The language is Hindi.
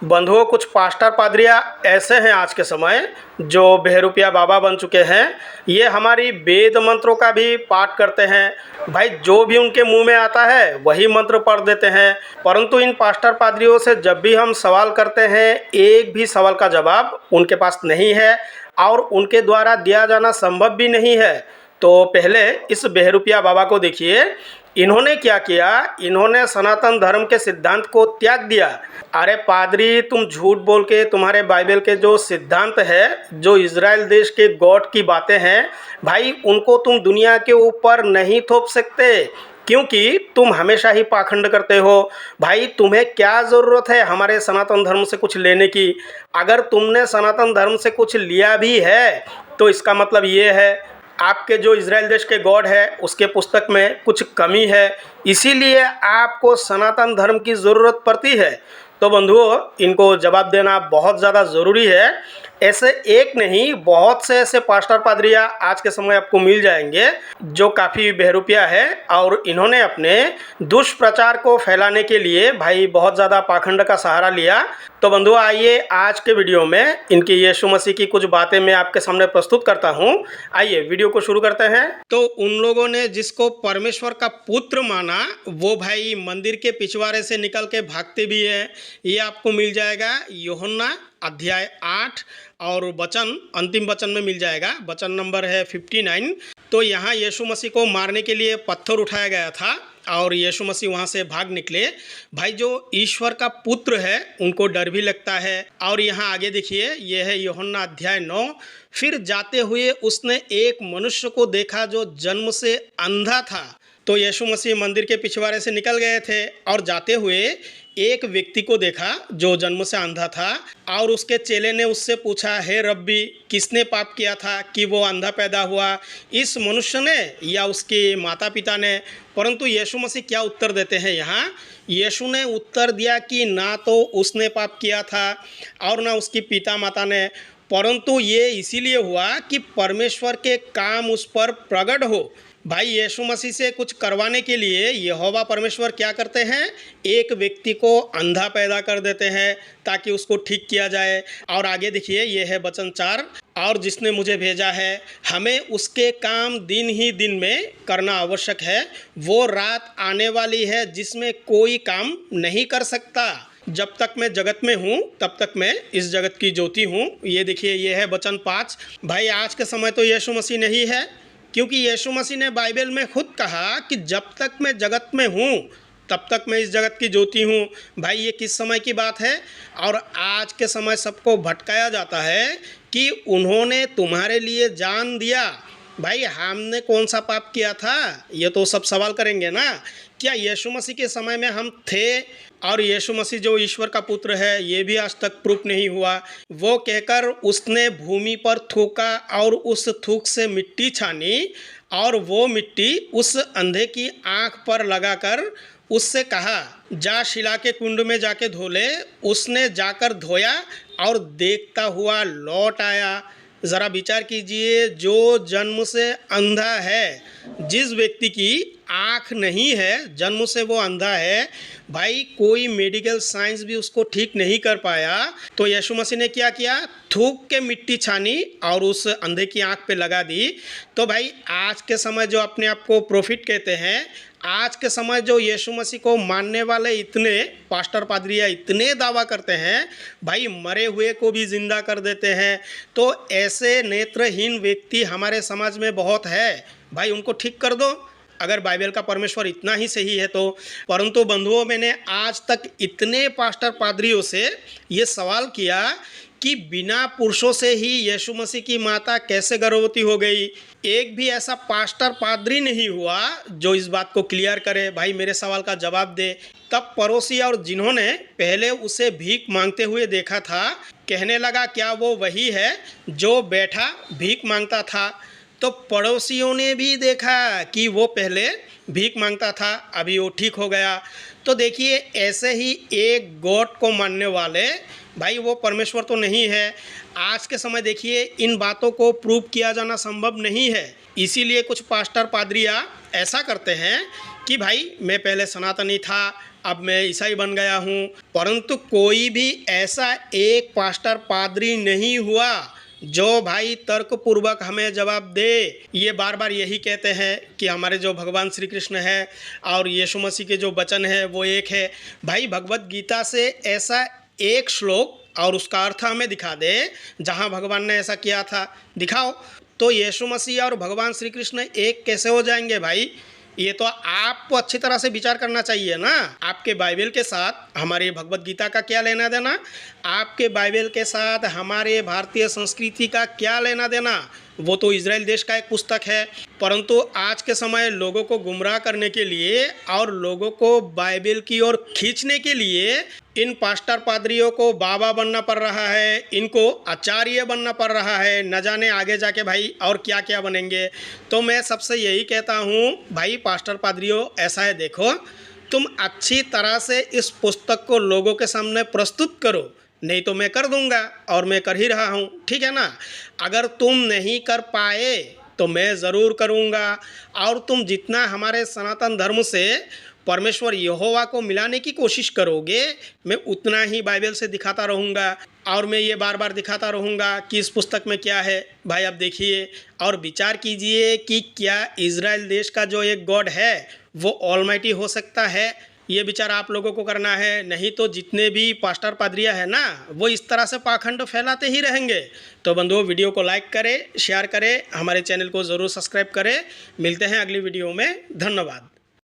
बंधुओं, कुछ पास्टर पादरियाँ ऐसे हैं आज के समय जो बहरूपिया बाबा बन चुके हैं। ये हमारी वेद मंत्रों का भी पाठ करते हैं। भाई जो भी उनके मुंह में आता है वही मंत्र पढ़ देते हैं। परंतु इन पास्टर पादरियों से जब भी हम सवाल करते हैं, एक भी सवाल का जवाब उनके पास नहीं है और उनके द्वारा दिया जाना संभव भी नहीं है। तो पहले इस बहरूपिया बाबा को देखिए, इन्होंने क्या किया। इन्होंने सनातन धर्म के सिद्धांत को त्याग दिया। अरे पादरी, तुम झूठ बोल के तुम्हारे बाइबल के जो सिद्धांत है, जो इज़राइल देश के गॉड की बातें हैं, भाई उनको तुम दुनिया के ऊपर नहीं थोप सकते, क्योंकि तुम हमेशा ही पाखंड करते हो। भाई तुम्हें क्या ज़रूरत है हमारे सनातन धर्म से कुछ लेने की। अगर तुमने सनातन धर्म से कुछ लिया भी है तो इसका मतलब ये है आपके जो इज़राइल देश के गॉड है उसके पुस्तक में कुछ कमी है, इसीलिए आपको सनातन धर्म की ज़रूरत पड़ती है। तो बंधुओं, इनको जवाब देना बहुत ज़्यादा ज़रूरी है। ऐसे एक नहीं, बहुत से ऐसे पास्टर पादरियाँ आज के समय आपको मिल जाएंगे जो काफ़ी बहरूपिया है और इन्होंने अपने दुष्प्रचार को फैलाने के लिए भाई बहुत ज़्यादा पाखंड का सहारा लिया। तो बंधुओं, आइए आज के वीडियो में इनकी यीशु मसीह की कुछ बातें मैं आपके सामने प्रस्तुत करता हूँ। आइए वीडियो को शुरू करते हैं। तो उन लोगों ने जिसको परमेश्वर का पुत्र माना वो भाई मंदिर के पिछवाड़े से निकल के भागते भी हैं। ये आपको मिल जाएगा यूहन्ना अध्याय 8 और वचन, अंतिम वचन में मिल जाएगा। वचन नंबर है 59। तो यहाँ यीशु मसीह को मारने के लिए पत्थर उठाया गया था और यीशु मसीह वहाँ से भाग निकले। भाई जो ईश्वर का पुत्र है उनको डर भी लगता है। और यहाँ आगे देखिए, यह है यूहन्ना अध्याय 9। फिर जाते हुए उसने एक मनुष्य को देखा जो जन्म से अंधा था। तो यीशु मसीह मंदिर के पिछवाड़े से निकल गए थे और जाते हुए एक व्यक्ति को देखा जो जन्म से अंधा था। और उसके चेले ने उससे पूछा, हे रब्बी, किसने पाप किया था कि वो अंधा पैदा हुआ, इस मनुष्य ने या उसके माता पिता ने? परंतु यीशु मसीह क्या उत्तर देते हैं यहाँ? यीशु ने उत्तर दिया कि ना तो उसने पाप किया था और ना उसकी पिता माता ने, परंतु ये इसीलिए हुआ कि परमेश्वर के काम उस पर प्रकट हो। भाई यीशु मसीह से कुछ करवाने के लिए यहोवा परमेश्वर क्या करते हैं? एक व्यक्ति को अंधा पैदा कर देते हैं ताकि उसको ठीक किया जाए। और आगे देखिए, यह है वचन 4। और जिसने मुझे भेजा है, हमें उसके काम दिन ही दिन में करना आवश्यक है। वो रात आने वाली है जिसमें कोई काम नहीं कर सकता। जब तक मैं जगत में हूँ तब तक मैं इस जगत की ज्योति हूँ। ये देखिए, ये है वचन 5। भाई आज के समय तो यीशु मसीह नहीं है, क्योंकि यीशु मसीह ने बाइबल में खुद कहा कि जब तक मैं जगत में हूँ तब तक मैं इस जगत की ज्योति हूँ। भाई ये किस समय की बात है? और आज के समय सबको भटकाया जाता है कि उन्होंने तुम्हारे लिए जान दिया। भाई हमने कौन सा पाप किया था? ये तो सब सवाल करेंगे ना। क्या यीशु मसीह के समय में हम थे? और यीशु मसीह जो ईश्वर का पुत्र है ये भी आज तक प्रूफ नहीं हुआ। वो कहकर उसने भूमि पर थूका और उस थूक से मिट्टी छानी और वो मिट्टी उस अंधे की आँख पर लगाकर उससे कहा, जा शिला के कुंड में जाके धो ले। उसने जाकर धोया और देखता हुआ लौट आया। ज़रा विचार कीजिए, जो जन्म से अंधा है, जिस व्यक्ति की आँख नहीं है, जन्म से वो अंधा है, भाई कोई मेडिकल साइंस भी उसको ठीक नहीं कर पाया। तो यीशु मसीह ने क्या किया? थूक के मिट्टी छानी और उस अंधे की आँख पे लगा दी। तो भाई आज के समय जो अपने आप को प्रोफिट कहते हैं, आज के समय जो यीशु मसीह को मानने वाले इतने पास्टर पादरियाँ इतने दावा करते हैं, भाई मरे हुए को भी जिंदा कर देते हैं। तो ऐसे नेत्रहीन व्यक्ति हमारे समाज में बहुत है। भाई उनको ठीक कर दो अगर बाइबल का परमेश्वर इतना ही सही है तो। परंतु बंधुओं, मैंने आज तक इतने पास्टर पादरियों से ये सवाल किया कि बिना पुरुषों से ही यीशु मसीह की माता कैसे गर्भवती हो गई? एक भी ऐसा पास्टर पादरी नहीं हुआ जो इस बात को क्लियर करे। भाई मेरे सवाल का जवाब दे। तब पड़ोसी और जिन्होंने पहले उसे भीख मांगते हुए देखा था कहने लगा, क्या वो वही है जो बैठा भीख मांगता था? तो पड़ोसियों ने भी देखा कि वो पहले भीख मांगता था, अभी वो ठीक हो गया। तो देखिए, ऐसे ही एक गॉड को मानने वाले, भाई वो परमेश्वर तो नहीं है। आज के समय देखिए, इन बातों को प्रूव किया जाना संभव नहीं है। इसीलिए कुछ पास्टर पादरियाँ ऐसा करते हैं कि भाई मैं पहले सनातनी था, अब मैं ईसाई बन गया हूँ। परंतु कोई भी ऐसा एक पास्टर पादरी नहीं हुआ जो भाई तर्क पूर्वक हमें जवाब दे। ये बार बार यही कहते हैं कि हमारे जो भगवान श्री कृष्ण है और यीशु मसीह के जो वचन है वो एक है। भाई भगवत गीता से ऐसा एक श्लोक और उसका अर्थ हमें दिखा दे जहाँ भगवान ने ऐसा किया था, दिखाओ। तो यीशु मसीह और भगवान श्री कृष्ण एक कैसे हो जाएंगे भाई? ये तो आपको अच्छी तरह से विचार करना चाहिए ना। आपके बाइबल के साथ हमारे भगवत गीता का क्या लेना देना? आपके बाइबल के साथ हमारे भारतीय संस्कृति का क्या लेना देना? वो तो इजराइल देश का एक पुस्तक है। परंतु आज के समय लोगों को गुमराह करने के लिए और लोगों को बाइबल की ओर खींचने के लिए इन पास्टर पादरियों को बाबा बनना पड़ रहा है, इनको आचार्य बनना पड़ रहा है, न जाने आगे जाके भाई और क्या क्या बनेंगे। तो मैं सबसे यही कहता हूँ भाई पास्टर पादरियों, ऐसा है देखो, तुम अच्छी तरह से इस पुस्तक को लोगों के सामने प्रस्तुत करो, नहीं तो मैं कर दूंगा और मैं कर ही रहा हूँ, ठीक है ना। अगर तुम नहीं कर पाए तो मैं ज़रूर करूँगा। और तुम जितना हमारे सनातन धर्म से परमेश्वर यहोवा को मिलाने की कोशिश करोगे, मैं उतना ही बाइबल से दिखाता रहूँगा और मैं ये बार बार दिखाता रहूँगा कि इस पुस्तक में क्या है। भाई अब देखिए और विचार कीजिए कि क्या इजराइल देश का जो एक गॉड है वो ऑलमाइटी हो सकता है? ये विचार आप लोगों को करना है, नहीं तो जितने भी पास्टर पादरिया है ना वो इस तरह से पाखंड फैलाते ही रहेंगे। तो बंधुओं, वीडियो को लाइक करें, शेयर करें, हमारे चैनल को ज़रूर सब्सक्राइब करें। मिलते हैं अगली वीडियो में। धन्यवाद।